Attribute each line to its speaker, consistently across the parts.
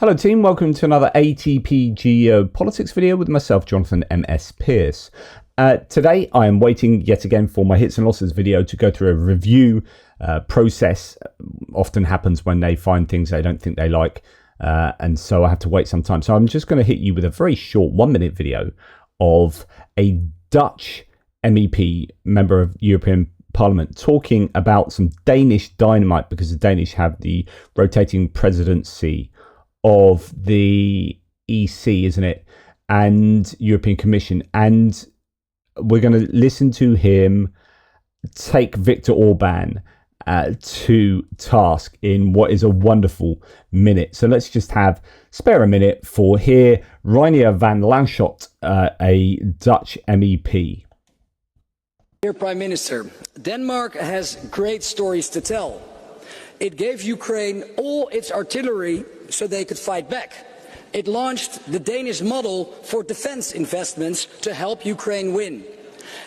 Speaker 1: Hello team, welcome to another ATP Geopolitics video with myself, Jonathan M.S. Pearce. Today I am waiting yet again for my hits and losses video to go through a review process. Often happens when they find things they don't think they like, and so I have to wait some time. So I'm just going to hit you with a very short 1-minute video of a Dutch MEP, member of European Parliament, talking about some Danish Dynamite, because the Danish have the rotating presidency of the EC, isn't it, and European Commission, and we're going to listen to him take Viktor Orban to task in what is a wonderful minute. So let's just spare a minute for here Reinier van Lanschot, a Dutch MEP.
Speaker 2: Dear Prime Minister, Denmark has great stories to tell. It gave Ukraine all its artillery so they could fight back. It launched the Danish model for defense investments to help Ukraine win.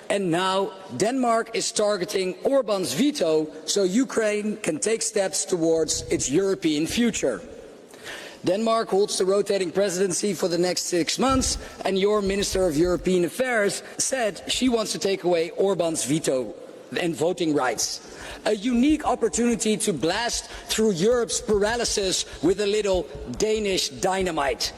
Speaker 2: And now Denmark is targeting Orban's veto so Ukraine can take steps towards its European future. Denmark holds the rotating presidency for the next 6 months, and your Minister of European Affairs said she wants to take away Orban's veto and voting rights. A unique opportunity to blast through Europe's paralysis with a little Danish dynamite.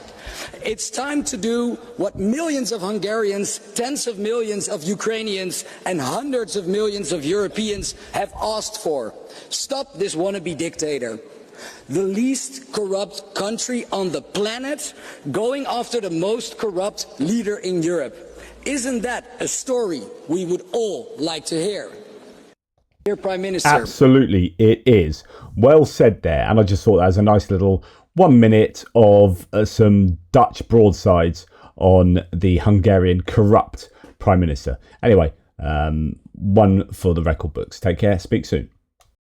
Speaker 2: It's time to do what millions of Hungarians, tens of millions of Ukrainians, and hundreds of millions of Europeans have asked for. Stop this wannabe dictator. The least corrupt country on the planet going after the most corrupt leader in Europe. Isn't that a story we would all like to hear? Dear Prime Minister.
Speaker 1: Absolutely, it is. Well said there. And I just thought that was a nice little 1 minute of some Dutch broadsides on the Hungarian corrupt Prime Minister. Anyway, one for the record books. Take care. Speak soon.